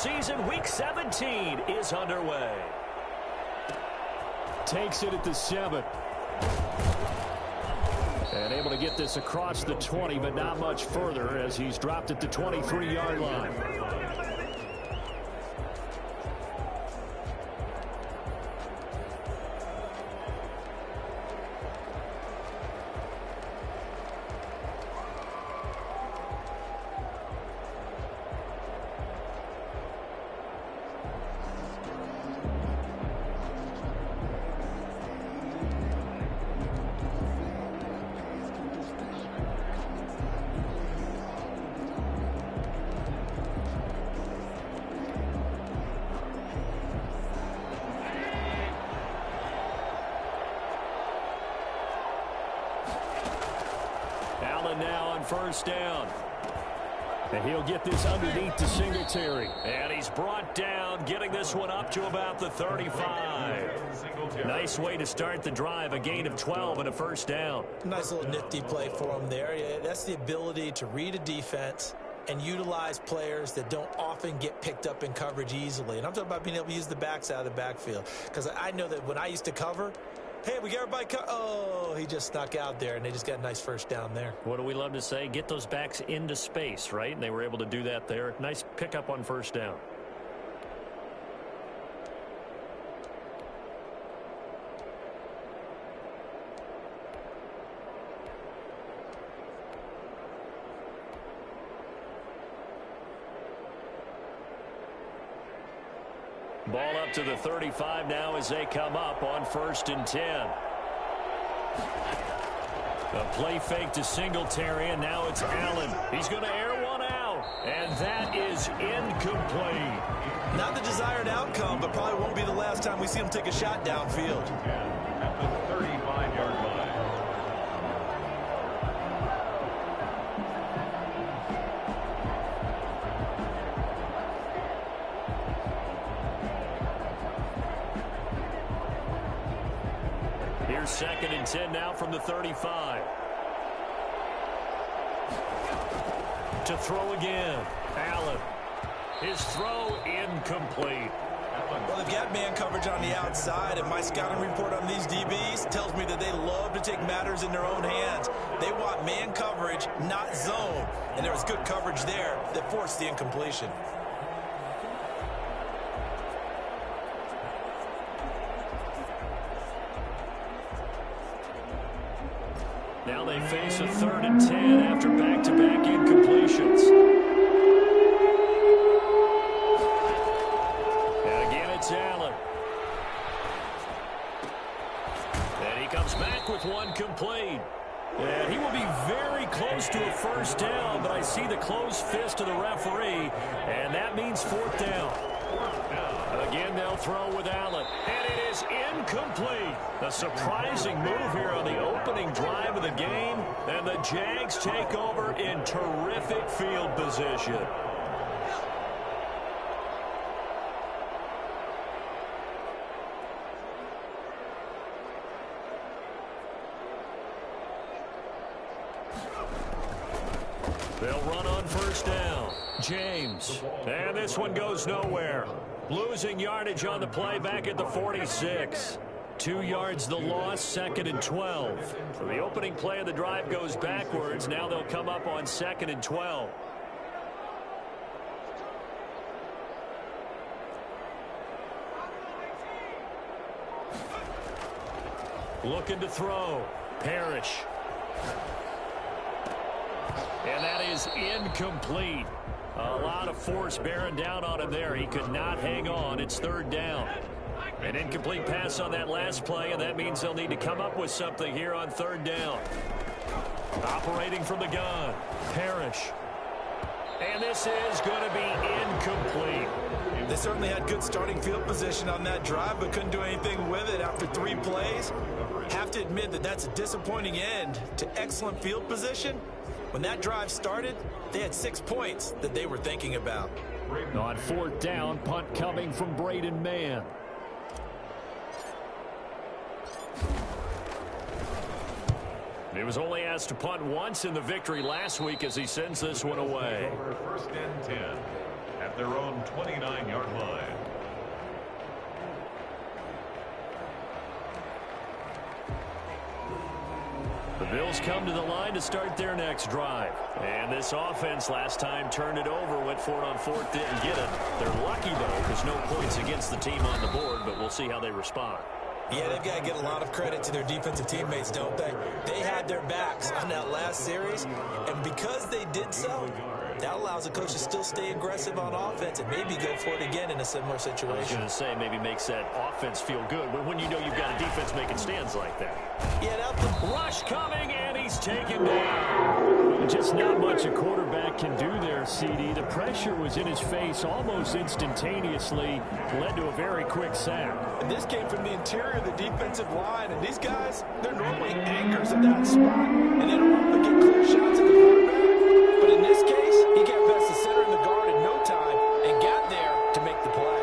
season. Week 17 is underway. Takes it at the 7. And able to get this across the 20, but not much further as he's dropped at the 23-yard line. Now on first down. And he'll get this underneath to Singletary. And he's brought down, getting this one up to about the 35. Nice way to start the drive, a gain of 12 and a first down. Nice little nifty play for him there. Yeah, that's the ability to read a defense and utilize players that don't often get picked up in coverage easily. And I'm talking about being able to use the backs out of the backfield. Because I know that when I used to cover, hey, we got everybody oh, he just snuck out there, and they just got a nice first down there. What do we love to say? Get those backs into space, right? And they were able to do that there. Nice pickup on first down. Ball up to the 35 now as they come up on 1st and 10. A play fake to Singletary, and now it's Allen. He's going to air one out, and that is incomplete. Not the desired outcome, but probably won't be the last time we see him take a shot downfield. At the 35-yard line. Here's 2nd and 10 now from the 35. To throw again. Allen. His throw incomplete. Well, they've got man coverage on the outside, and my scouting report on these DBs tells me that they love to take matters in their own hands. They want man coverage, not zone. And there was good coverage there that forced the incompletion. Now they face a 3rd and 10 after back-to-back incompletions. And again, it's Allen. And he comes back with one complete. And he will be very close to a first down, but I see the closed fist of the referee, and that means 4th down. Again, they'll throw with Allen, and it is incomplete. A surprising move here on the opening drive of the game, and the Jags take over in terrific field position. They'll run on first down. James. And this one goes nowhere. Losing yardage on the play back at the 46. 2 yards the loss, 2nd and 12. So the opening play of the drive goes backwards. Now they'll come up on 2nd and 12. Looking to throw. Parrish. And that is incomplete. A lot of force bearing down on him there. He could not hang on. It's 3rd down. An incomplete pass on that last play, and that means they'll need to come up with something here on 3rd down. Operating from the gun. Parrish. And this is going to be incomplete. They certainly had good starting field position on that drive, but couldn't do anything with it after 3 plays. Have to admit that that's a disappointing end to excellent field position. When that drive started, they had 6 points that they were thinking about. On 4th down, punt coming from Braden Mann. He was only asked to punt once in the victory last week as he sends this one away. 1st and 10 at at their own 29-yard line. The Bills come to the line to start their next drive. And this offense last time turned it over, went for it on fourth, didn't get it. They're lucky, though, because no points against the team on the board, but we'll see how they respond. Yeah, they've got to give a lot of credit to their defensive teammates, don't they? They had their backs on that last series, and because they did so, that allows the coach to still stay aggressive on offense and maybe go for it again in a similar situation. I was going to say, maybe makes that offense feel good, but when you know you've got a defense making stands like that. Yeah, that rush coming, and he's taken down. Just not much a quarterback can do there, CD. The pressure was in his face almost instantaneously, led to a very quick sack. And this came from the interior of the defensive line, and these guys, they're normally anchors at that spot, and they don't often get clear shots at the quarterback. But in this case, he got past the center and the guard in no time and got there to make the play.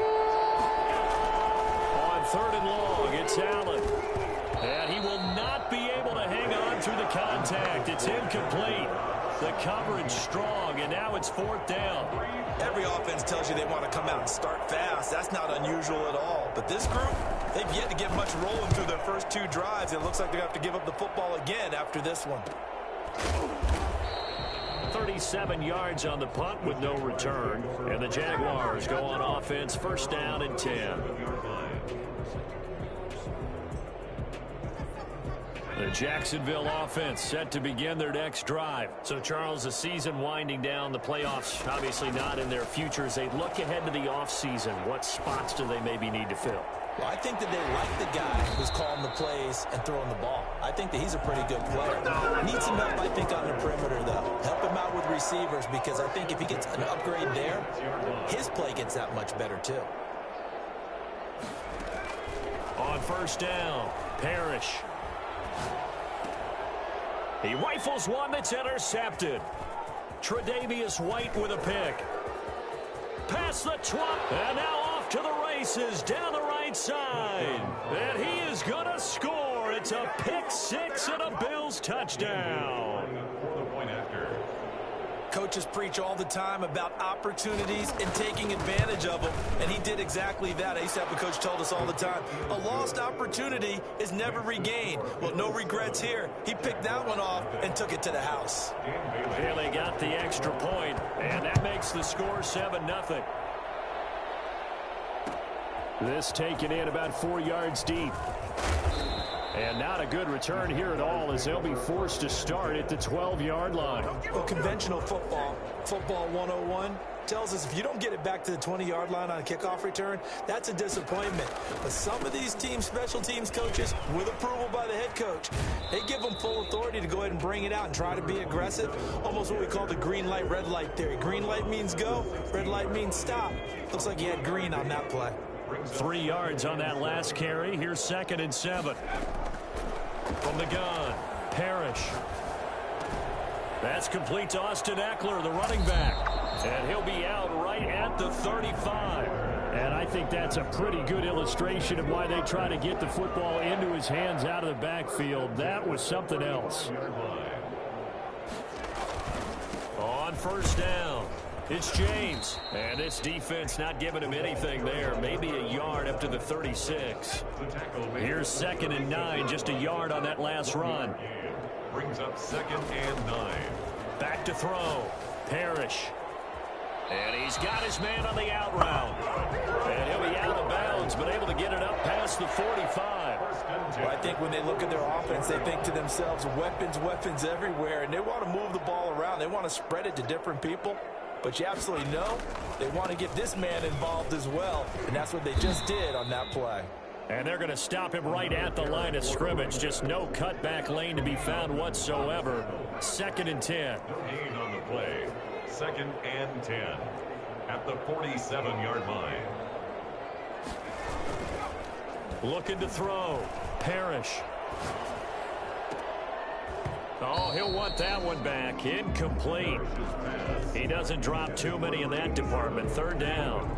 On third and long, it's Allen. And he will not be able to hang on through the contact. It's incomplete. The coverage strong, and now it's fourth down. Every offense tells you they want to come out and start fast. That's not unusual at all. But this group, they've yet to get much rolling through their first two drives. It looks like they have to give up the football again after this one. 37 yards on the punt with no return. And the Jaguars go on offense, first down and 10. The Jacksonville offense set to begin their next drive. So, Charles, the season winding down, the playoffs obviously not in their future. As they look ahead to the offseason, what spots do they maybe need to fill? Well, I think that they like the guy who's calling the plays and throwing the ball. I think that he's a pretty good player. Needs some help, I think, on the perimeter, though. Help him out with receivers, because I think if he gets an upgrade there, his play gets that much better, too. On first down, Parrish. He rifles one that's intercepted. Tre'Davious White with a pick. Past the 20, and now off to the races down the right side. And he is going to score. It's a pick six and a Bills touchdown. Coaches preach all the time about opportunities and taking advantage of them, and he did exactly that. I used to have a coach told us all the time, a lost opportunity is never regained. Well, no regrets here. He picked that one off and took it to the house. Bailey got the extra point, and that makes the score 7-0. This taken in about 4 yards deep. And not a good return here at all, as they'll be forced to start at the 12-yard line. Well, conventional football 101, tells us if you don't get it back to the 20-yard line on a kickoff return, that's a disappointment. But some of these teams, special teams coaches, with approval by the head coach, they give them full authority to go ahead and bring it out and try to be aggressive. Almost what we call the green light, red light theory. Green light means go, red light means stop. Looks like you had green on that play. 3 yards on that last carry. Here's 2nd and 7. From the gun, Parrish. That's complete to Austin Eckler, the running back. And he'll be out right at the 35. And I think that's a pretty good illustration of why they try to get the football into his hands out of the backfield. That was something else. On first down, it's James. And this defense not giving him anything there. Maybe a yard up to the 36. Here's 2nd and 9, just a yard on that last run. Brings up 2nd and 9. Back to throw. Parrish. And he's got his man on the out route. And he'll be out of bounds, but able to get it up past the 45. Well, I think when they look at their offense, they think to themselves, weapons everywhere, and they want to move the ball around. They want to spread it to different people. But you absolutely know they want to get this man involved as well, and that's what they just did on that play. And they're going to stop him right at the line of scrimmage. Just no cutback lane to be found whatsoever. 2nd and 10. No gain on the play. 2nd and 10 at the 47-yard line. Looking to throw. Parrish. Oh, he'll want that one back. Incomplete. He doesn't drop too many in that department. 3rd down.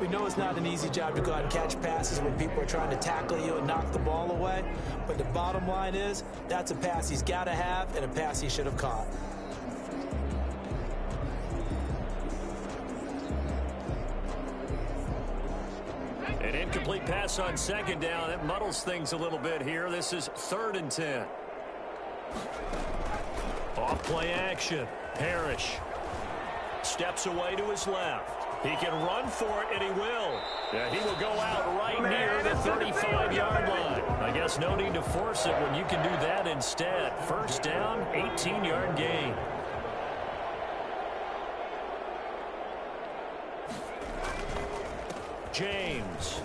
We know it's not an easy job to go out and catch passes when people are trying to tackle you and knock the ball away. But the bottom line is, that's a pass he's got to have and a pass he should have caught. Incomplete pass on second down. It muddles things a little bit here. This is 3rd and 10. Off play action. Parrish steps away to his left. He can run for it, and he will. Yeah, he will go out right near the 35-yard line. I guess no need to force it when you can do that instead. First down, 18-yard gain. James.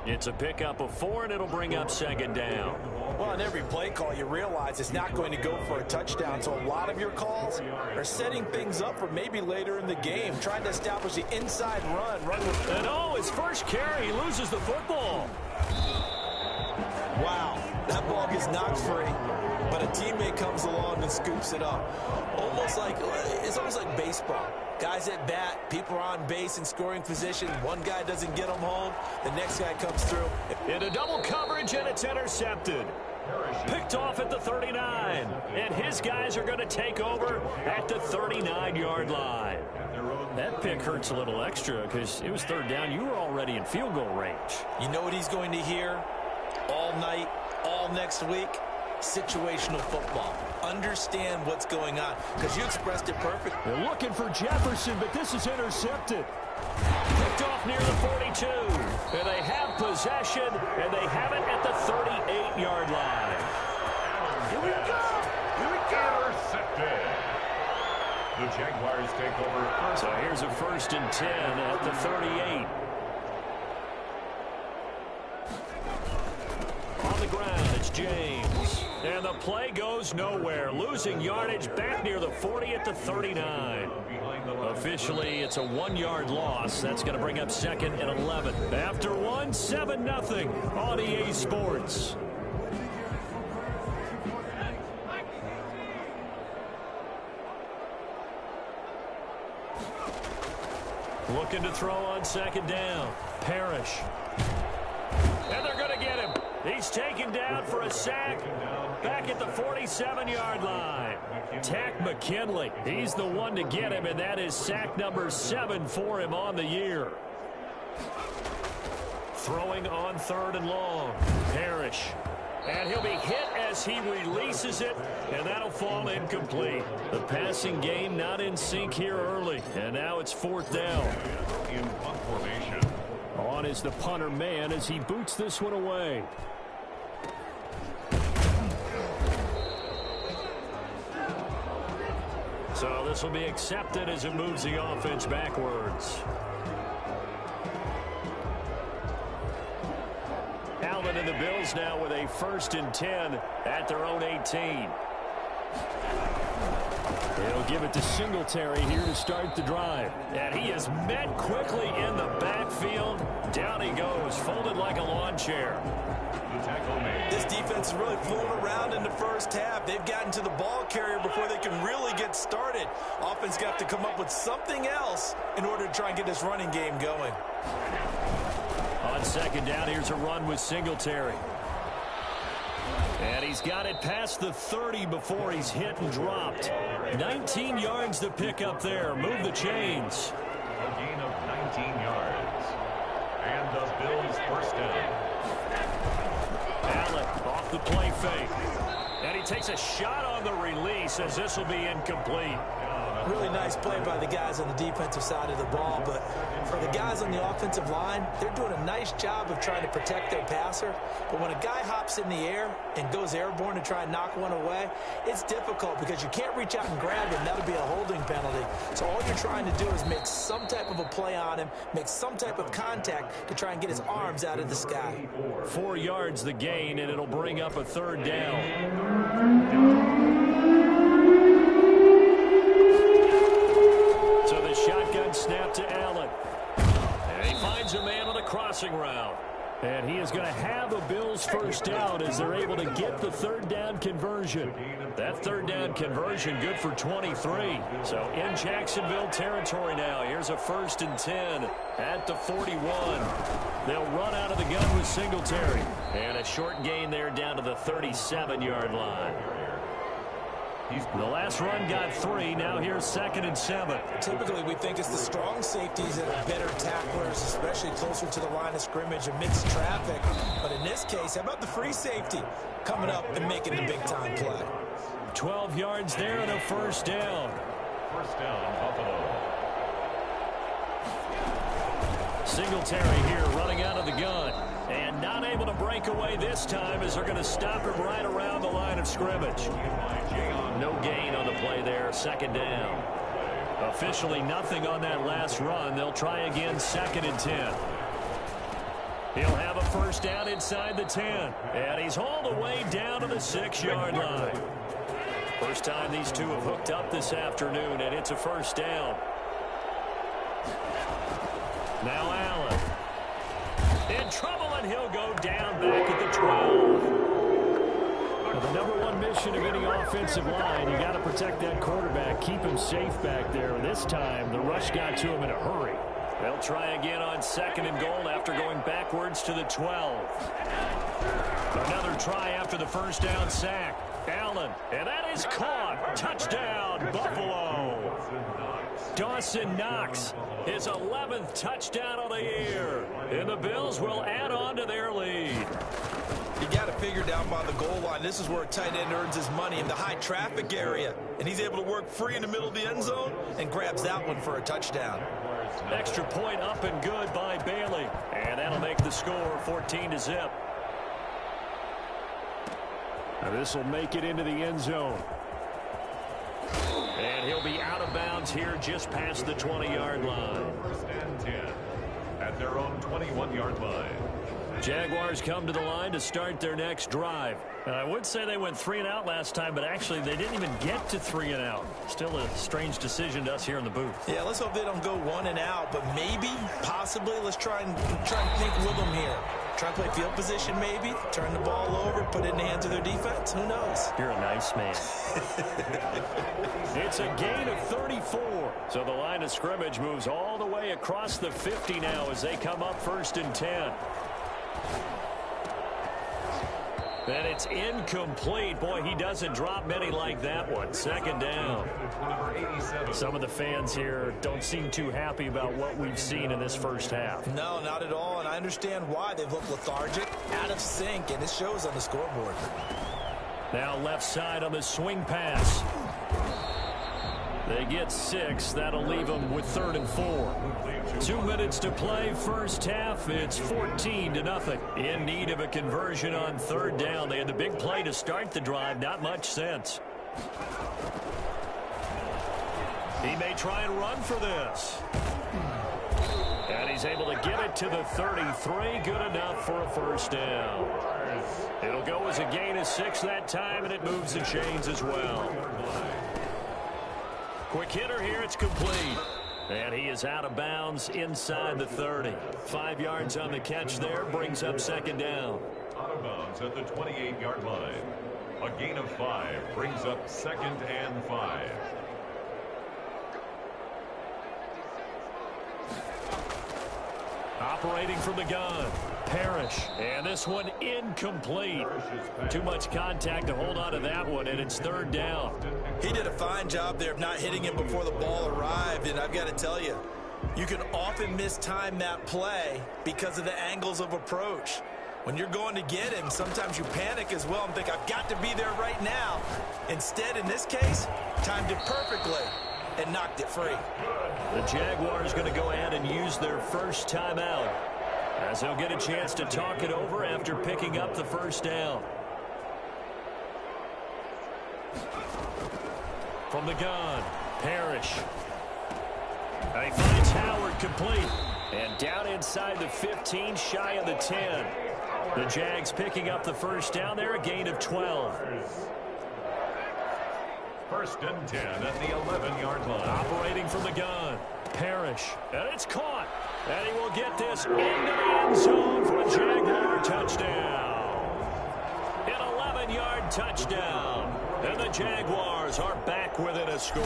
It's a pickup of 4, and it'll bring up second down. Well, on every play call, you realize it's not going to go for a touchdown. So a lot of your calls are setting things up for maybe later in the game, trying to establish the inside run. And his first carry, he loses the football. Wow, that ball gets knocked free, but a teammate comes along and scoops it up. It's almost like baseball. Guys at bat, people are on base in scoring position. One guy doesn't get them home, the next guy comes through. Into double coverage, and it's intercepted. Picked off at the 39, and his guys are going to take over at the 39-yard line. That pick hurts a little extra because it was 3rd down. You were already in field goal range. You know what he's going to hear all night, all next week? Situational football. Understand what's going on, because you expressed it perfectly. They're looking for Jefferson, but this is intercepted. Picked off near the 42. And they have possession, and they have it at the 38-yard line. Here we go. Here we go. Intercepted. The Jaguars take over. So here's a 1st and 10 at the 38. On the ground, it's James. And the play goes nowhere. Losing yardage back near the 40 at the 39. Officially, it's a 1-yard loss. That's going to bring up 2nd and 11. After 1, 7-0 on EA Sports. Looking to throw on 2nd down. Parrish. And they're going to get him. He's taken down for a sack back at the 47-yard line. Tack McKinley. He's the one to get him, and that is sack number 7 for him on the year. Throwing on 3rd and long. Parrish. And he'll be hit as he releases it, and that'll fall incomplete. The passing game not in sync here early, and now it's 4th down. In punt formation. On is the punter man as he boots this one away. So this will be accepted as it moves the offense backwards. Alvin and the Bills now with a 1st and 10 at their own 18. They'll give it to Singletary here to start the drive. And he is met quickly in the backfield. Down he goes, folded like a lawn chair. This defense is really fooling around in the first half. They've gotten to the ball carrier before they can really get started. Offense got to come up with something else in order to try and get this running game going. On 2nd down, here's a run with Singletary. And he's got it past the 30 before he's hit and dropped. 19 yards to pick up there. Move the chains. A gain of 19 yards. And the Bills 1st down. Allen off the play fake. And he takes a shot on the release as this will be incomplete. Really nice play by the guys on the defensive side of the ball, but for the guys on the offensive line, they're doing a nice job of trying to protect their passer. But when a guy hops in the air and goes airborne to try and knock one away, it's difficult because you can't reach out and grab him. That'll be a holding penalty. So all you're trying to do is make some type of a play on him, make some type of contact to try and get his arms out of the sky. 4 yards the gain, and it'll bring up a 3rd down. So the shotgun snap to Allen. And he finds a man on a crossing route. And he is going to have a Bills 1st down as they're able to get the 3rd down conversion. That 3rd down conversion good for 23. So in Jacksonville territory now. Here's a 1st and 10 at the 41. They'll run out of the gun with Singletary. And a short gain there down to the 37-yard line. The last run got 3. Now here's 2nd and 7. Typically, we think it's the strong safeties that are better tacklers, especially closer to the line of scrimmage amidst traffic. But in this case, how about the free safety coming up and making the big-time play? 12 yards there and a first down. First down, Buffalo. Singletary here running out of the gun. And not able to break away this time as they're going to stop him right around the line of scrimmage. No gain on the play there. 2nd down. Officially nothing on that last run. They'll try again 2nd and 10. He'll have a first down inside the 10. And he's hauled away down to the 6-yard line. First time these two have hooked up this afternoon, and it's a first down. Now Allen. In trouble, and he'll go down back at the 12. Now, the #1 mission of any offensive line, you got to protect that quarterback, keep him safe back there. This time, the rush got to him in a hurry. They'll try again on 2nd and goal after going backwards to the 12. Another try after the first down sack. Allen, and that is caught. Touchdown, Buffalo. Dawson Knox, his 11th touchdown of the year. And the Bills will add on to their lead. You got to figure down by the goal line. This is where a tight end earns his money, in the high traffic area. And he's able to work free in the middle of the end zone and grabs that one for a touchdown. Extra point up and good by Bailey. And that'll make the score 14-0. This will make it into the end zone. And he'll be out of bounds here just past the 20-yard line. First and 10 at their own 21-yard line. Jaguars come to the line to start their next drive. And I would say they went 3 and out last time, but actually they didn't even get to 3 and out. Still a strange decision to us here in the booth. Yeah, let's hope they don't go 1 and out, but maybe, possibly, let's try and think with them here. Try and play field position maybe, turn the ball over, put it in the hands of their defense. Who knows? You're a nice man. It's a gain of 34. So the line of scrimmage moves all the way across the 50 now as they come up 1st and 10. And it's incomplete. Boy, he doesn't drop many like that one. 2nd down. Some of the fans here don't seem too happy about what we've seen in this first half. No, not at all, and I understand why. They've looked lethargic, out of sync, and it shows on the scoreboard. Now left side on the swing pass. They get 6. That'll leave them with 3rd and 4. 2 minutes to play, first half. It's 14-0. In need of a conversion on 3rd down. They had the big play to start the drive. Not much sense. He may try and run for this. And he's able to get it to the 33. Good enough for a first down. It'll go as a gain of 6 that time, and it moves the chains as well. Quick hitter here. It's complete. And he is out of bounds inside the 30. 5 yards on the catch there. Brings up 2nd down. Out of bounds at the 28-yard line. A gain of 5 brings up 2nd and 5. Operating from the gun. Parrish. And this one incomplete. Too much contact to hold on to that one, and it's 3rd down. He did a fine job there of not hitting him before the ball arrived, and I've got to tell you, you can often mistime that play because of the angles of approach. When you're going to get him, sometimes you panic as well and think, I've got to be there right now. Instead, in this case, timed it perfectly and knocked it free. The Jaguars going to go ahead and use their first timeout, as they'll get a chance to talk it over after picking up the first down. From the gun, Parrish. And he finds Howard complete. And down inside the 15, shy of the 10. The Jags picking up the first down there, a gain of 12. 1st and 10 at the 11-yard line. Operating from the gun, Parrish. And it's caught. And he will get this into the end zone for a Jaguar touchdown. An 11-yard touchdown. And the Jaguars are back within a score.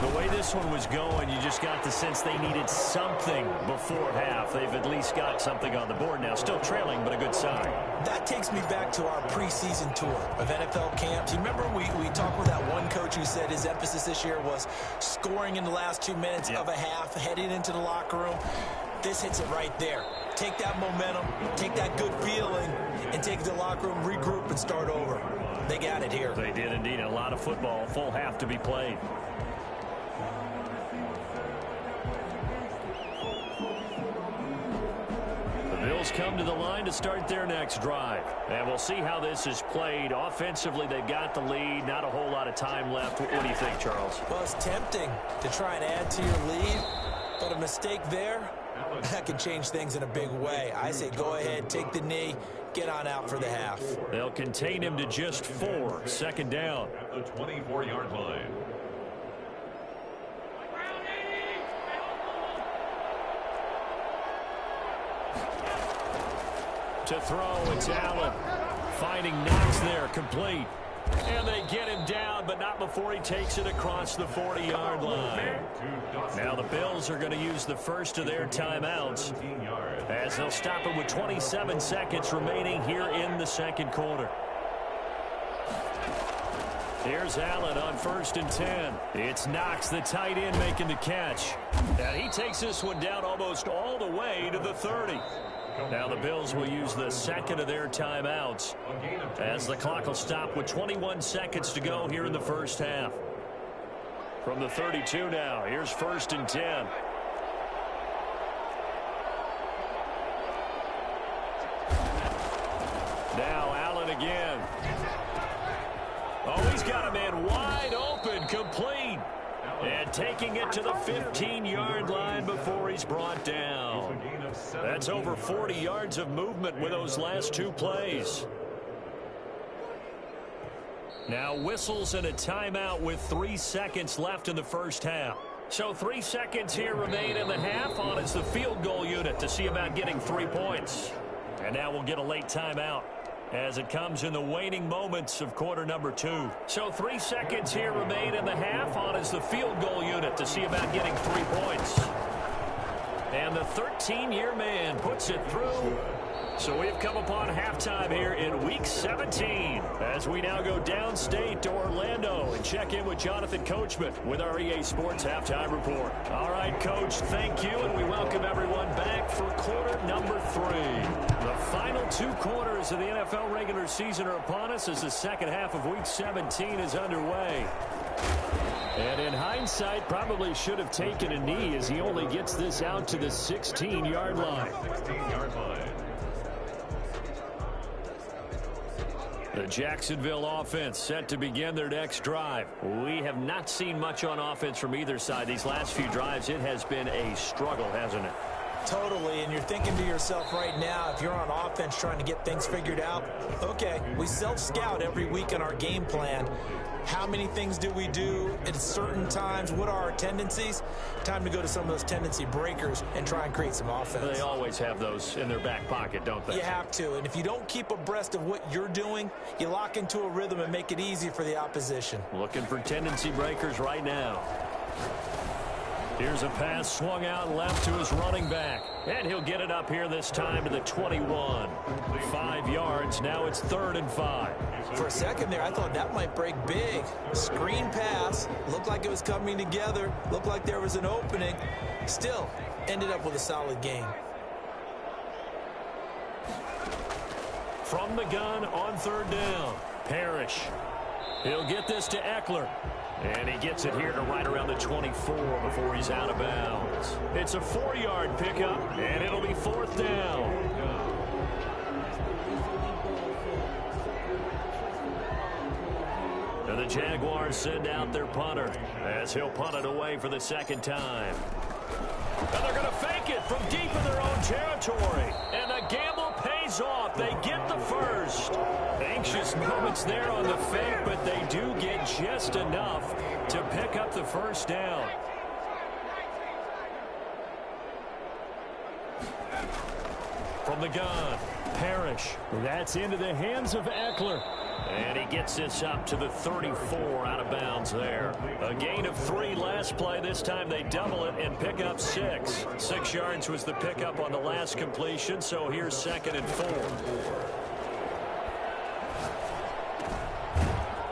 The way this one was going, you just got the sense they needed something before half. They've at least got something on the board now. Still trailing, but a good sign. That takes me back to our preseason tour of NFL camps. You remember we talked with that one coach who said his emphasis this year was scoring in the last 2 minutes of a half, heading into the locker room. This hits it right there. Take that momentum, take that good feeling, and take it to the locker room, regroup, and start over. They got it here. They did indeed. A lot of football, full half to be played. The Bills come to the line to start their next drive. And we'll see how this is played. Offensively, they've got the lead. Not a whole lot of time left. What do you think, Charles? Well, it's tempting to try and add to your lead, but a mistake there, that can change things in a big way. I say go ahead, take the knee, get on out for the half. They'll contain him to just 4. Second down. At the 24-yard line. To throw, it's Allen. Finding Knox there, complete. And they get him down, but not before he takes it across the 40-yard line. Now the Bills are going to use the first of their timeouts as they'll stop it with 27 seconds remaining here in the second quarter. Here's Allen on 1st and 10. It's Knox, the tight end, making the catch. And he takes this one down almost all the way to the 30. Now the Bills will use the second of their timeouts as the clock will stop with 21 seconds to go here in the first half. From the 32 now, here's 1st and 10. Now Allen again. Oh, he's got a man wide open, complete. And taking it to the 15-yard line before he's brought down. That's over 40 yards of movement with those last 2 plays. Now whistles and a timeout with 3 seconds left in the first half. So 3 seconds here remain in the half. On is the field goal unit to see about getting 3 points. And now we'll get a late timeout as it comes in the waning moments of quarter number 2. So 3 seconds here remain in the half. On is the field goal unit to see about getting 3 points. And the 13-year man puts it through. So we've come upon halftime here in Week 17 as we now go downstate to Orlando and check in with Jonathan Coachman with our EA Sports Halftime Report. All right, Coach, thank you, and we welcome everyone back for quarter number 3. The final 2 quarters of the NFL regular season are upon us as the second half of Week 17 is underway. And in hindsight, probably should have taken a knee as he only gets this out to the 16-yard line. 16-yard line. The Jacksonville offense set to begin their next drive. We have not seen much on offense from either side. These last few drives, it has been a struggle, hasn't it? Totally, and you're thinking to yourself right now, if you're on offense trying to get things figured out, okay, we self-scout every week in our game plan. How many things do we do at certain times? What are our tendencies? Time to go to some of those tendency breakers and try and create some offense. They always have those in their back pocket, don't they? You have to, and if you don't keep abreast of what you're doing, you lock into a rhythm and make it easy for the opposition. Looking for tendency breakers right now. Here's a pass swung out left to his running back. And he'll get it up here this time to the 21. 5 yards. Now it's 3rd and 5. For a second there, I thought that might break big. Screen pass. Looked like it was coming together. Looked like there was an opening. Still, ended up with a solid game. From the gun on 3rd down. Parrish. He'll get this to Eckler. And he gets it here to right around the 24 before he's out of bounds. It's a 4-yard pickup, and it'll be 4th down. And the Jaguars send out their punter as he'll punt it away for the second time. And they're going to fake it from deep in their own territory. And the gamble pays off. They get the first. Anxious moments there on the fake, but they do get just enough to pick up the first down. From the gun, Parrish. That's into the hands of Eckler. And he gets this up to the 34 out of bounds there. A gain of 3 last play. This time they double it and pick up 6. 6 yards was the pickup on the last completion, so here's 2nd and 4.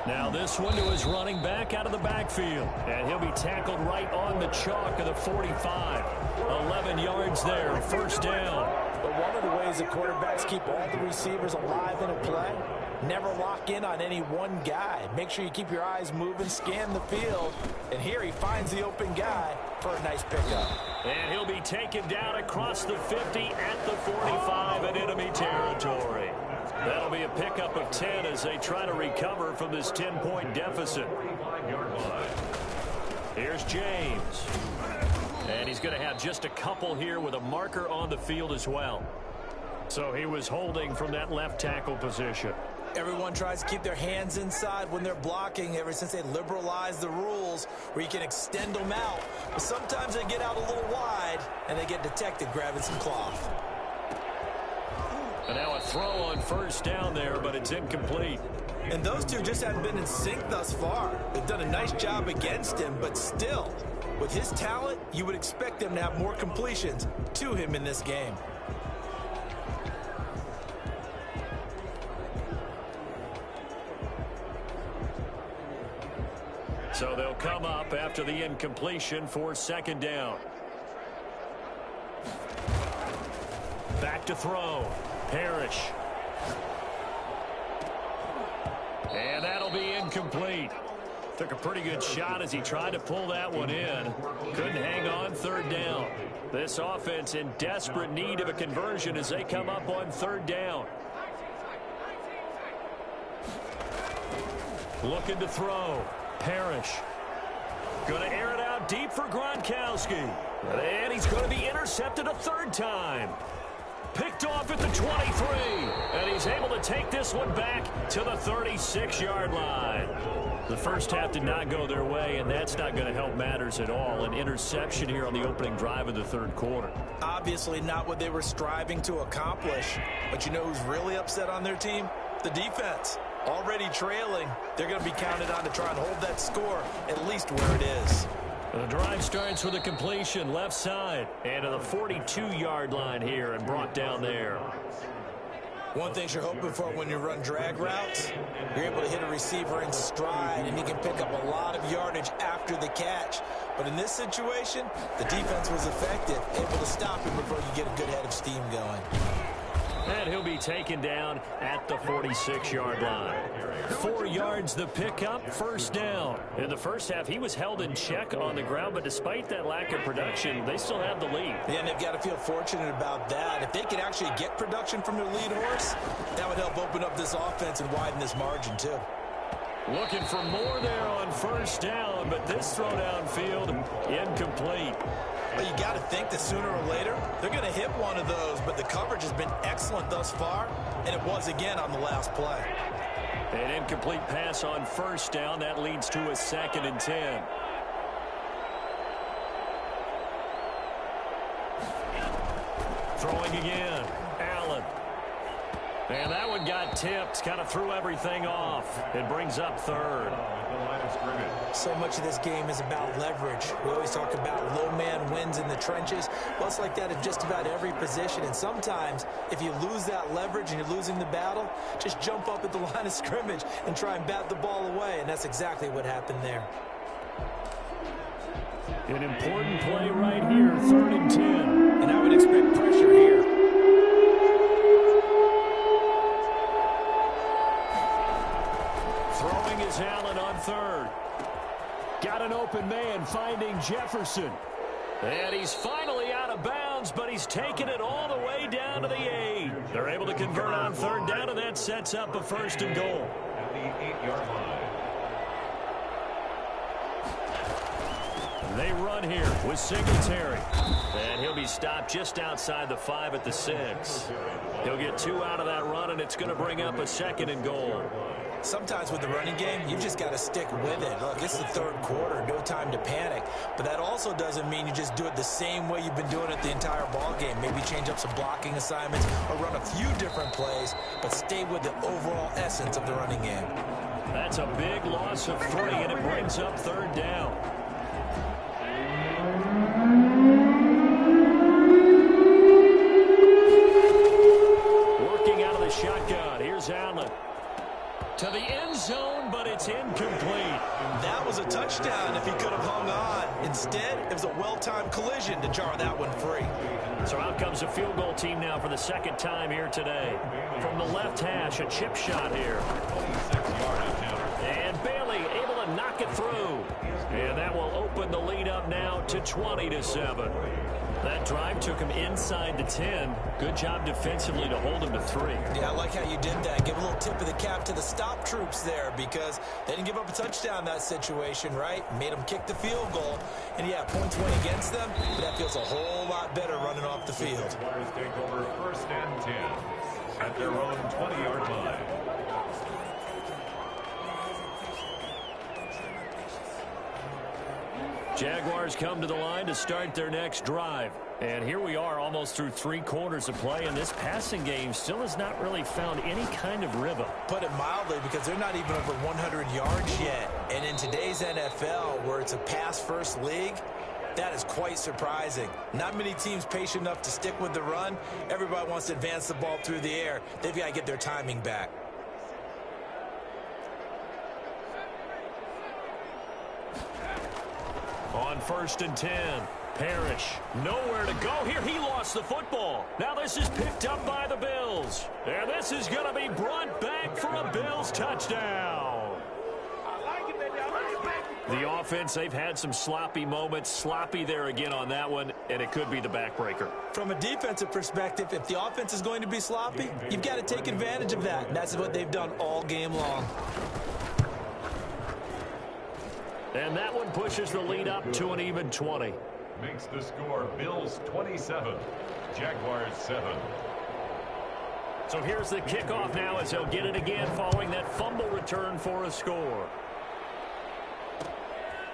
Now this one to his running back out of the backfield. And he'll be tackled right on the chalk of the 45. 11 yards there, 1st down. But one of the ways that quarterbacks keep all the receivers alive in a play, never lock in on any one guy. Make sure you keep your eyes moving, scan the field. And here he finds the open guy for a nice pickup. And he'll be taken down across the 50 at the 45 in enemy territory. That'll be a pickup of 10 as they try to recover from this 10-point deficit. Here's James. And he's going to have just a couple here with a marker on the field as well. So he was holding from that left tackle position. Everyone tries to keep their hands inside when they're blocking ever since they liberalized the rules where you can extend them out. But sometimes they get out a little wide and they get detected grabbing some cloth. And now a throw on 1st down there, but it's incomplete. And those two just haven't been in sync thus far. They've done a nice job against him, but still, with his talent, you would expect them to have more completions to him in this game. So they'll come up after the incompletion for 2nd down. Back to throw. Parrish. And that'll be incomplete. Took a pretty good shot as he tried to pull that one in. Couldn't hang on 3rd down. This offense in desperate need of a conversion as they come up on 3rd down. Looking to throw. Parrish. Going to air it out deep for Gronkowski. And he's going to be intercepted a 3rd time. Picked off at the 23. And he's able to take this one back to the 36-yard line. The first half did not go their way, and that's not going to help matters at all. An interception here on the opening drive of the 3rd quarter. Obviously not what they were striving to accomplish. But you know who's really upset on their team? The defense. Already trailing, they're going to be counted on to try and hold that score at least where it is. The drive starts with a completion left side and to the 42-yard line here and brought down there. One thing you're hoping for when you run drag routes, you're able to hit a receiver in stride and he can pick up a lot of yardage after the catch. But in this situation, the defense was effective, able to stop him before you get a good head of steam going. And he'll be taken down at the 46-yard line. 4 yards the pickup, 1st down. In the first half, he was held in check on the ground, but despite that lack of production, they still have the lead. Yeah, and they've got to feel fortunate about that. If they could actually get production from their lead horse, that would help open up this offense and widen this margin, too. Looking for more there on 1st down, but this throw downfield incomplete. Well, you got to think that sooner or later, they're going to hit one of those, but the coverage has been excellent thus far, and it was again on the last play. An incomplete pass on 1st down. That leads to a 2nd and 10. Throwing again. Allen. And that one got tipped. Kind of threw everything off. It brings up 3rd. So much of this game is about leverage. We always talk about low man wins in the trenches. Well, it's like that in just about every position. And sometimes, if you lose that leverage and you're losing the battle, just jump up at the line of scrimmage and try and bat the ball away. And that's exactly what happened there. An important play right here, 3rd and 10. And I would expect pressure here. Throwing is Allen on 3rd. Got an open man finding Jefferson. And he's finally out of bounds, but he's taken it all the way down to the 8. They're able to convert on 3rd down, and that sets up a 1st and goal. At the 8-yard line. They run here with Singletary. And he'll be stopped just outside the 5 at the 6. He'll get 2 out of that run, and it's going to bring up a 2nd and goal. Sometimes with the running game, you've just got to stick with it. Look, it's the third quarter, no time to panic. But that also doesn't mean you just do it the same way you've been doing it the entire ball game. Maybe change up some blocking assignments or run a few different plays, but stay with the overall essence of the running game. That's a big loss of 3, and it brings up third down. Working out of the shotgun. Here's Allen. To the end zone, but it's incomplete. That was a touchdown if he could have hung on. Instead, it was a well-timed collision to jar that one free. So out comes a field goal team now for the second time here today. From the left hash, a chip shot here. And Bailey able to knock it through. And that will open the lead up now to 20-7. That drive took him inside the 10. Good job defensively to hold him to 3. Yeah, I like how you did that. Give a little tip of the cap to the stop troops there because they didn't give up a touchdown in that situation, right? Made them kick the field goal. And, yeah, points went against them, but that feels a whole lot better running off the field. Jaguars take over 1st and 10 at their own 20-yard line. Jaguars come to the line to start their next drive. And here we are almost through 3 quarters of play, and this passing game still has not really found any kind of rhythm. Put it mildly, because they're not even over 100 yards yet. And in today's NFL, where it's a pass-first league, that is quite surprising. Not many teams patient enough to stick with the run. Everybody wants to advance the ball through the air. They've got to get their timing back. On 1st and 10, Parrish nowhere to go here. He lost the football. Now this is picked up by the Bills. And this is going to be brought back for a Bills touchdown. The offense, they've had some sloppy moments. Sloppy there again on that one, and it could be the backbreaker. From a defensive perspective, if the offense is going to be sloppy, you've got to take advantage of that. And that's what they've done all game long. And that one pushes the lead up to an even 20. Makes the score Bills 27, Jaguars 7. So here's the kickoff now as they'll get it again following that fumble return for a score.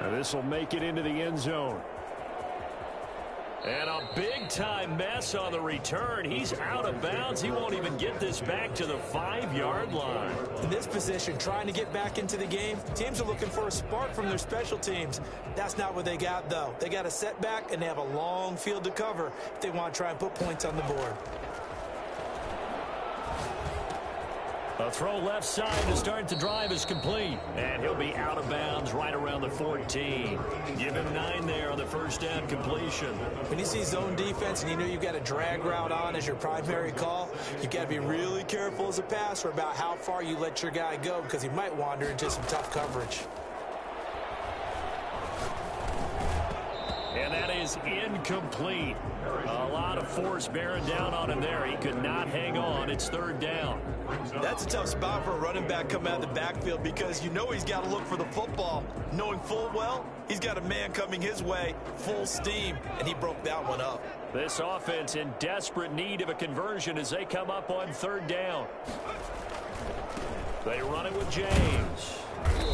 And this will make it into the end zone. And a big-time mess on the return. He's out of bounds. He won't even get this back to the 5-yard line. In this position, trying to get back into the game, teams are looking for a spark from their special teams. That's not what they got, though. They got a setback, and they have a long field to cover if they want to try and put points on the board. A throw left side to start the drive is complete. And he'll be out of bounds right around the 14. Give him 9 there on the first down completion. When you see zone defense and you know you've got a drag route on as your primary call, you've got to be really careful as a passer about how far you let your guy go because he might wander into some tough coverage. And that is incomplete. A lot of force bearing down on him there. He could not hang on. It's third down. That's a tough spot for a running back coming out of the backfield because you know he's got to look for the football. Knowing full well, he's got a man coming his way, full steam, and he broke that one up. This offense in desperate need of a conversion as they come up on third down. They run it with James.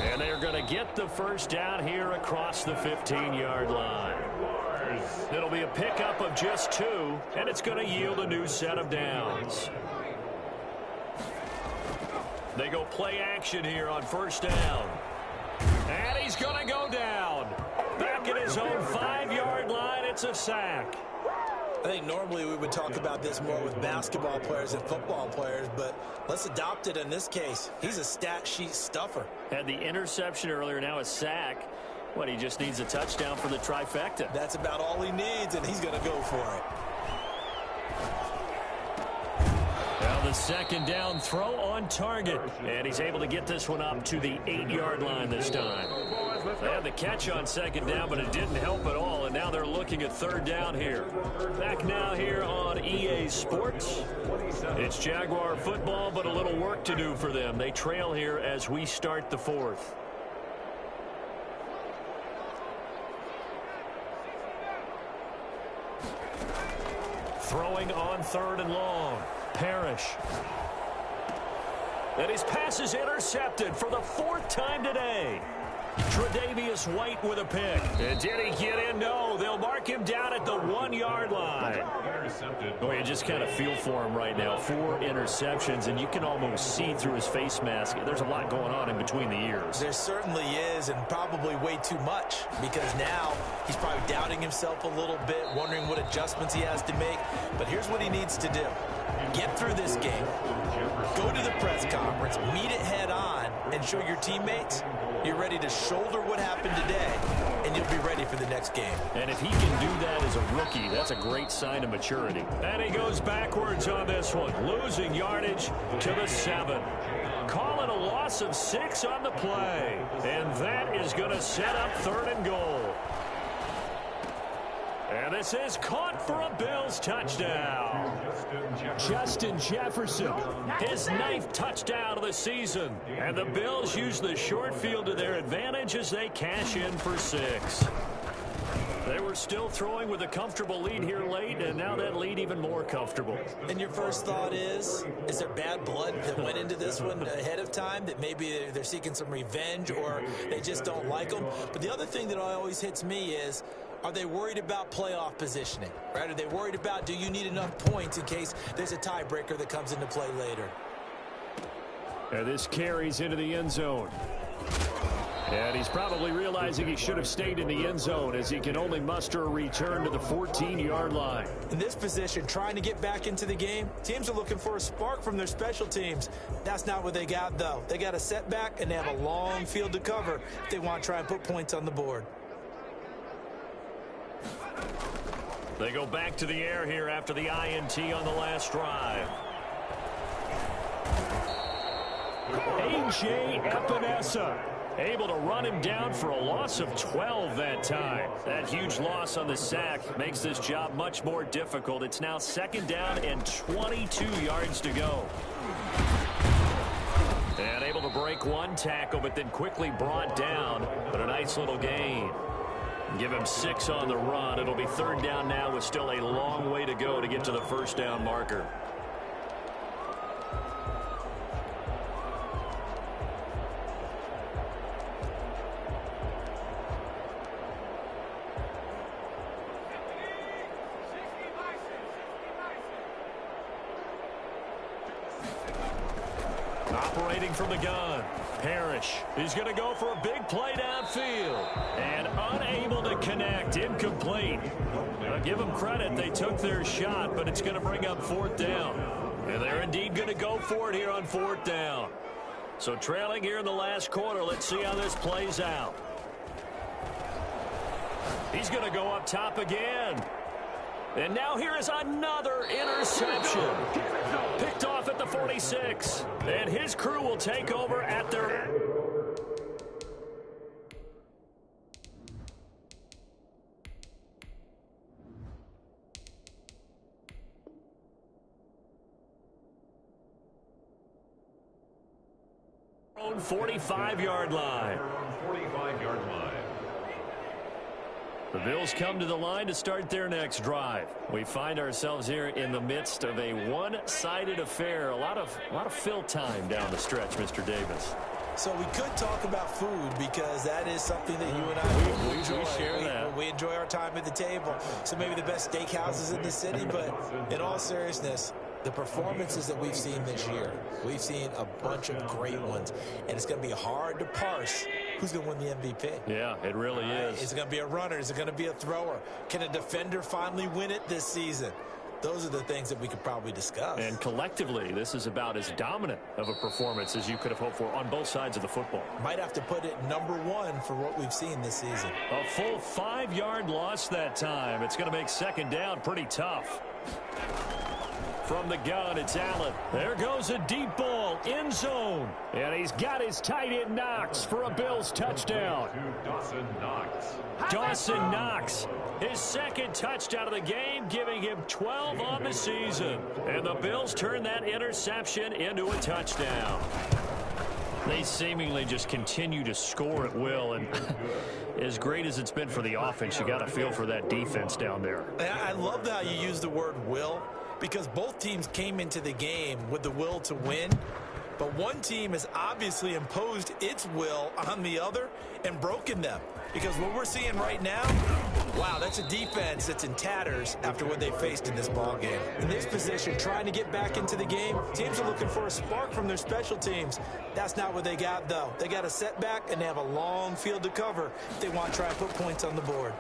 And they're going to get the first down here across the 15-yard line. It'll be a pickup of just 2, and it's going to yield a new set of downs. They go play action here on first down. And he's going to go down. Back at his own 5-yard line, it's a sack. I think normally we would talk about this more with basketball players and football players, but let's adopt it in this case. He's a stat sheet stuffer. Had the interception earlier, now a sack. What, he just needs a touchdown for the trifecta. That's about all he needs, and he's going to go for it. Now the second down throw on target. And he's able to get this one up to the 8-yard line this time. They had the catch on second down, but it didn't help at all. And now they're looking at third down here. Back now here on EA Sports. It's Jaguar football, but a little work to do for them. They trail here as we start the fourth. Throwing on third and long. Parrish. And his pass is intercepted for the 4th time today. Tre'Davious White with a pick. And did he get in? No, they'll mark him down at the 1-yard line. Boy, you just kind of feel for him right now. 4 interceptions, and you can almost see through his face mask. There's a lot going on in between the ears. There certainly is, and probably way too much, because now he's probably doubting himself a little bit, wondering what adjustments he has to make. But here's what he needs to do. Get through this game, go to the press conference, meet it head on, and show your teammates you're ready to shoulder what happened today, and you'll be ready for the next game. And if he can do that as a rookie, that's a great sign of maturity. And he goes backwards on this one, losing yardage to the 7. Call it a loss of 6 on the play. And that is going to set up 3rd and goal. And this is caught for a Bills touchdown. Justin Jefferson, his 9th touchdown of the season. And the Bills use the short field to their advantage as they cash in for 6. They were still throwing with a comfortable lead here late, and now that lead even more comfortable. And your first thought is there bad blood that went into this one ahead of time, that maybe they're seeking some revenge or they just don't like them? But the other thing that always hits me is, are they worried about playoff positioning? Right? Are they worried about, do you need enough points in case there's a tiebreaker that comes into play later? And this carries into the end zone. And he's probably realizing he should have stayed in the end zone, as he can only muster a return to the 14-yard line. In this position, trying to get back into the game, teams are looking for a spark from their special teams. That's not what they got, though. They got a setback, and they have a long field to cover if they want to try and put points on the board. They go back to the air here after the INT on the last drive. A.J. Epinesa able to run him down for a loss of 12 that time. That huge loss on the sack makes this job much more difficult. It's now 2nd down and 22 yards to go. And able to break one tackle, but then quickly brought down. But a nice little gain. Give him 6 on the run. It'll be 3rd down now with still a long way to go to get to the 1st down marker. Operating from the gun, Parrish. He's going to go for a big play downfield. And unable to connect, incomplete. I'll give them credit, they took their shot, but it's going to bring up 4th down. And they're indeed going to go for it here on 4th down. So trailing here in the last quarter, let's see how this plays out. He's going to go up top again. And now here is another interception. Picked off at the 46. And his crew will take over at their... own 45-yard line. 45-yard line. The Bills come to the line to start their next drive. We find ourselves here in the midst of a one-sided affair. A lot of fill time down the stretch, Mr. Davis. So we could talk about food, because that is something that you and I enjoy. We share that. We enjoy our time at the table. So maybe the best steakhouses in the city, but in all seriousness, the performances that we've seen this year, we've seen a bunch of great ones, and it's going to be hard to parse who's going to win the MVP. Yeah, it really is. Is it going to be a runner? Is it going to be a thrower? Can a defender finally win it this season? Those are the things that we could probably discuss. And collectively, this is about as dominant of a performance as you could have hoped for on both sides of the football. Might have to put it #1 for what we've seen this season. A full 5-yard loss that time. It's going to make 2nd down pretty tough. From the gun, it's Allen. There goes a deep ball, end zone. And he's got his tight end Knox for a Bills touchdown. To Dawson Knox. Dawson Knox, his 2nd touchdown of the game, giving him 12 on the season. And the Bills turn that interception into a touchdown. They seemingly just continue to score at will, and as great as it's been for the offense, you got to feel for that defense down there. I love how you use the word will, because both teams came into the game with the will to win, But one team has obviously imposed its will on the other and broken them. Because what we're seeing right now, wow, that's a defense that's in tatters after what they faced in this ball game. In this position, trying to get back into the game, teams are looking for a spark from their special teams. That's not what they got, though. They got a setback, and they have a long field to cover if they want to try and put points on the board.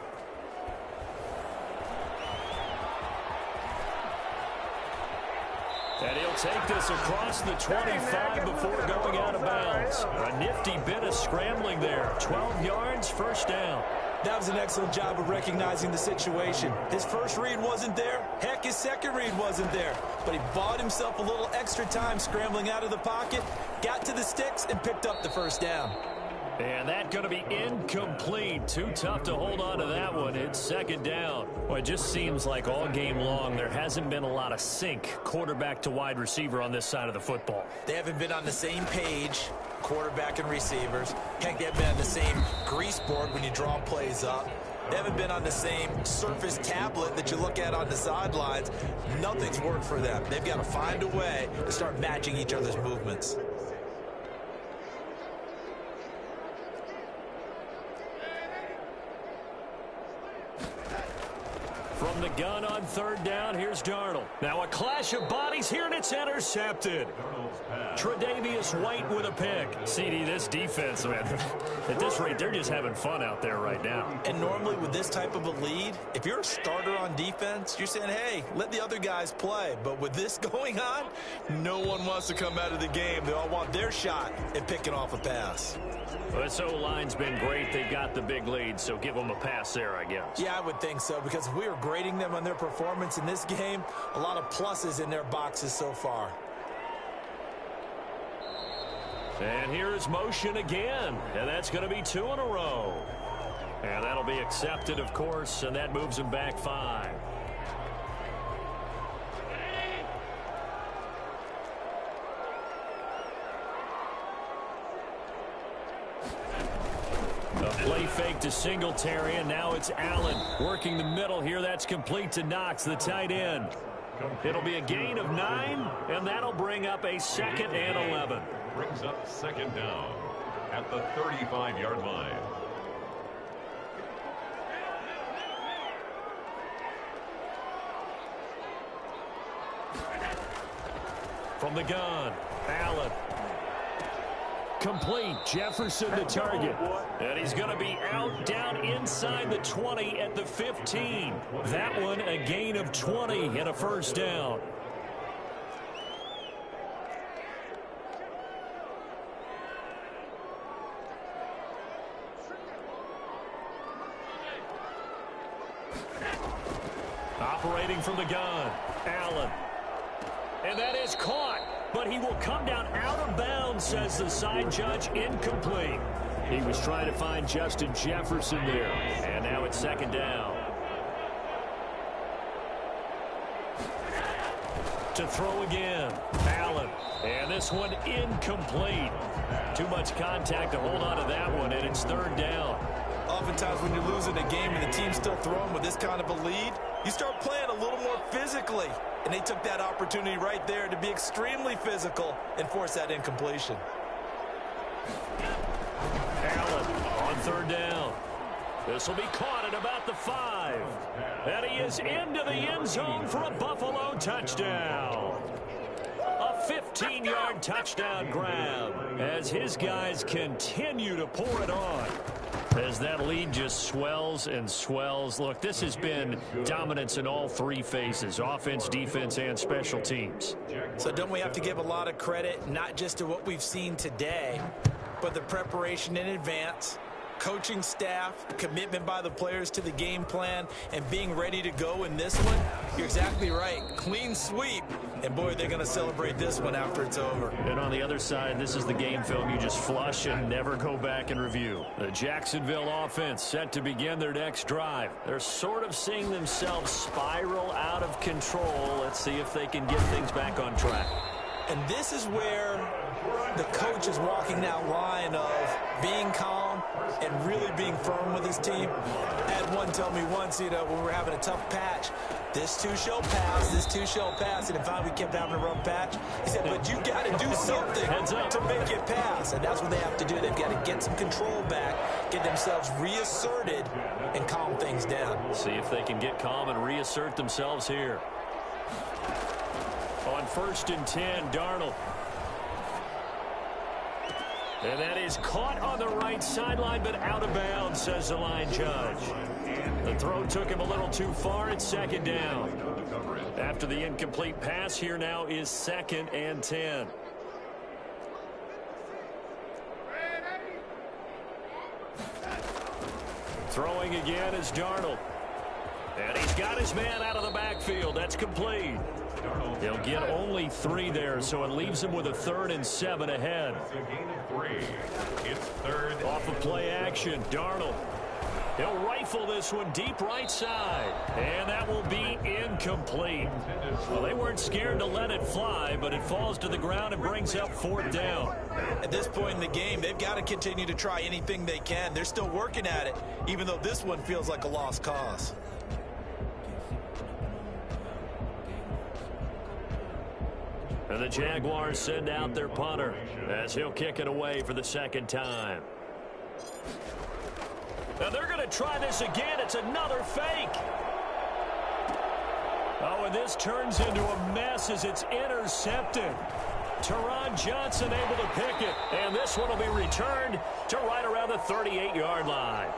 And he'll take this across the 25 before going out of bounds. A nifty bit of scrambling there. 12 yards, first down. That was an excellent job of recognizing the situation. His first read wasn't there. Heck, his second read wasn't there. But he bought himself a little extra time scrambling out of the pocket, got to the sticks, and picked up the first down. And that's going to be incomplete. Too tough to hold on to that one. It's second down. Well, it just seems like all game long there hasn't been a lot of sync quarterback to wide receiver on this side of the football. They haven't been on the same page, quarterback and receivers. Heck, they haven't been on the same grease board when you draw plays up. They haven't been on the same surface tablet that you look at on the sidelines. Nothing's worked for them. They've got to find a way to start matching each other's movements. From the gun on third down, here's Darnold. Now a clash of bodies here, and it's intercepted. Tre'Davious White with a pick. CD, this defense, man, at this rate, they're just having fun out there right now. And normally with this type of a lead, if you're a starter on defense, you're saying, hey, let the other guys play. But with this going on, no one wants to come out of the game. They all want their shot at picking off a pass. Well, this O-line's been great. They've got the big lead, so give them a pass there, I guess. Yeah, I would think so, because if we were grading them on their performance in this game, a lot of pluses in their boxes so far. And here's motion again, and that's going to be 2 in a row. And that'll be accepted, of course, and that moves them back 5. A play fake to Singletary, and now it's Allen working the middle here. That's complete to Knox, the tight end. It'll be a gain of 9, and that'll bring up a 2nd and 11. Brings up second down at the 35-yard line. From the gun, Allen. Complete. Jefferson the target. And he's going to be out down inside the 20 at the 15. That one a gain of 20 and a first down. Operating from the gun, Allen. And that is caught, but he will come down out of bounds, says the side judge, incomplete. He was trying to find Justin Jefferson there, and now it's second down. To throw again, Allen, and this one incomplete. Too much contact to hold on to that one, and it's third down. Oftentimes when you're losing a game and the team's still throwing with this kind of a lead, you start playing a little more physically. And they took that opportunity right there to be extremely physical and force that incompletion. Allen on third down. This will be caught at about the 5. And he is into the end zone for a Buffalo touchdown. A 15-yard touchdown grab as his guys continue to pour it on. As that lead just swells and swells. Look, this has been dominance in all 3 phases, offense, defense, and special teams. So don't we have to give a lot of credit, not just to what we've seen today, but the preparation in advance, coaching staff, commitment by the players to the game plan, and being ready to go in this one? You're exactly right. Clean sweep. And, boy, they're going to celebrate this one after it's over. And on the other side, this is the game film you just flush and never go back and review. The Jacksonville offense set to begin their next drive. They're sort of seeing themselves spiral out of control. Let's see if they can get things back on track. And this is where the coach is walking that line of being calm and really being firm with his team. At one told me once, when we were having a tough patch, this too shall pass, this too shall pass. And finally we kept having a rough patch. He said, but you got to do something to make it pass. And that's what they have to do. They've got to get some control back, get themselves reasserted, and calm things down. See if they can get calm and reassert themselves here. On 1st and 10, Darnold. And that is caught on the right sideline, but out of bounds, says the line judge. The throw took him a little too far. It's 2nd down. After the incomplete pass, here now is 2nd and 10. Throwing again is Darnold. And he's got his man out of the backfield. That's complete. He'll get only 3 there, so it leaves him with a 3rd and 7 ahead. It's a gain of 3. It's 3rd. Off of play action, Darnold. He'll rifle this one deep right side. And that will be incomplete. Well, they weren't scared to let it fly, but it falls to the ground and brings up 4th down. At this point in the game, they've got to continue to try anything they can. They're still working at it, even though this one feels like a lost cause. And the Jaguars send out their punter as he'll kick it away for the 2nd time. Now they're going to try this again. It's another fake. Oh, and this turns into a mess as it's intercepted. Teron Johnson able to pick it. And this one will be returned to right around the 38-yard line.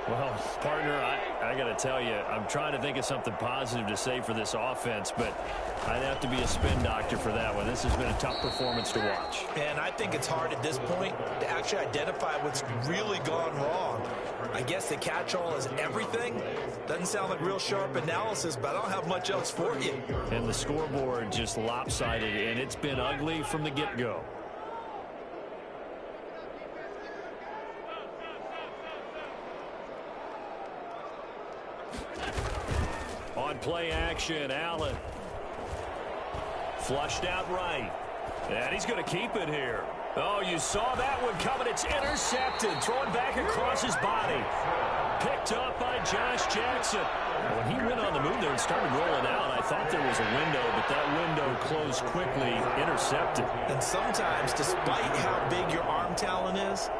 Well, partner, I got to tell you, I'm trying to think of something positive to say for this offense, but I'd have to be a spin doctor for that one. This has been a tough performance to watch. And I think it's hard at this point to actually identify what's really gone wrong. I guess the catch-all is everything. Doesn't sound like real sharp analysis, but I don't have much else for you. And the scoreboard just lopsided, and it's been ugly from the get-go. On play action, Allen. Flushed out right. And he's going to keep it here. Oh, you saw that one coming. It's intercepted. Thrown back across his body. Picked up by Josh Jackson. When he went on the move there and started rolling out, I thought there was a window, but that window closed quickly. Intercepted. And sometimes, despite how big your arm talent is,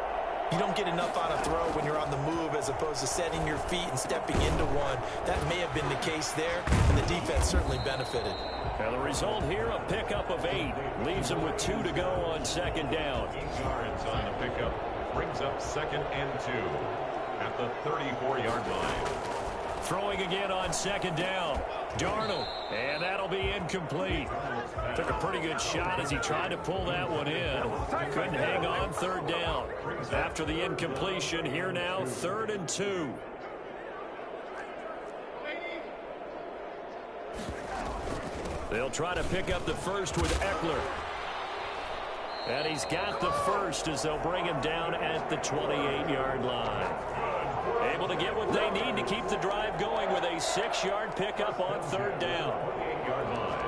you don't get enough on a throw when you're on the move as opposed to setting your feet and stepping into one. That may have been the case there, and the defense certainly benefited. Now the result here, a pickup of 8. Leaves them with 2 to go on 2nd down. 8 yards on the pickup. Brings up 2nd and 2 at the 34-yard line. Throwing again on 2nd down. Darnold, and that'll be incomplete. Took a pretty good shot as he tried to pull that one in. Couldn't hang on 3rd down. After the incompletion, here now 3rd and 2. They'll try to pick up the first with Eckler. And he's got the first as they'll bring him down at the 28-yard line. Able to get what they need to keep the drive going with a 6-yard pickup on 3rd down. 8-yard line.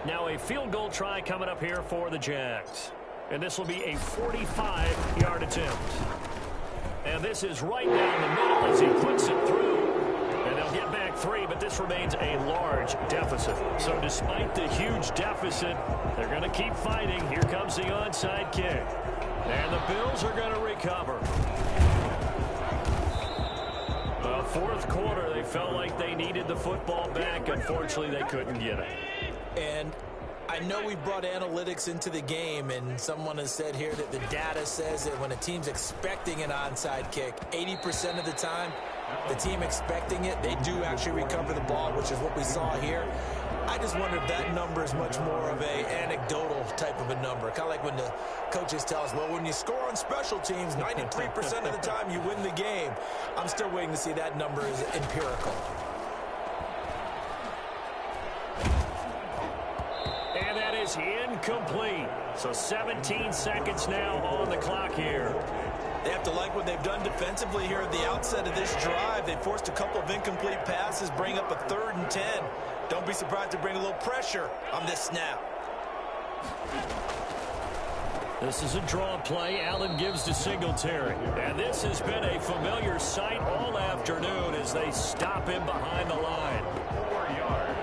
Now a field goal try coming up here for the Jags. And this will be a 45-yard attempt. And this is right down the middle as he puts it through. And they'll get back 3, but this remains a large deficit. So despite the huge deficit, they're going to keep fighting. Here comes the onside kick. And the Bills are going to recover. Well, 4th quarter, they felt like they needed the football back. Unfortunately, they couldn't get it. And I know we brought analytics into the game, and someone has said here that the data says that when a team's expecting an onside kick, 80% of the time, the team expecting it, they do actually recover the ball, which is what we saw here. I just wonder if that number is much more of a anecdotal type of a number. Kind of like when the coaches tell us, well, when you score on special teams, 93% of the time you win the game. I'm still waiting to see that number is empirical. And that is incomplete. So 17 seconds now on the clock here. They have to like what they've done defensively here at the outset of this drive. They forced a couple of incomplete passes, bring up a 3rd and 10. Don't be surprised to bring a little pressure on this snap. This is a draw play. Allen gives to Singletary. And this has been a familiar sight all afternoon as they stop him behind the line. 4 yards.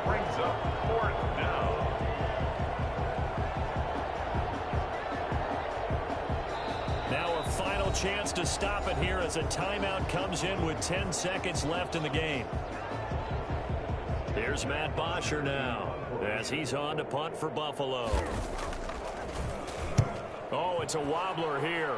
Brings up 4th down. Now a final chance to stop it here as a timeout comes in with 10 seconds left in the game. Here's Matt Bosher now as he's on to punt for Buffalo. Oh, it's a wobbler here.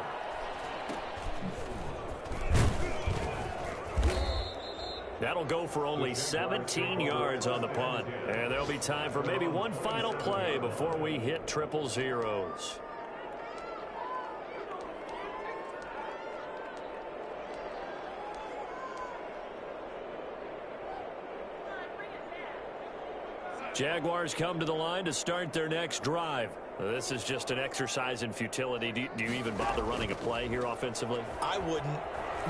That'll go for only 17 yards on the punt. And there'll be time for maybe one final play before we hit triple zeros. Jaguars come to the line to start their next drive. This is just an exercise in futility. Do you even bother running a play here offensively? I wouldn't,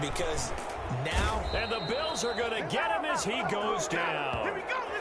because now... And the Bills are going to get him as he goes down. Here we go.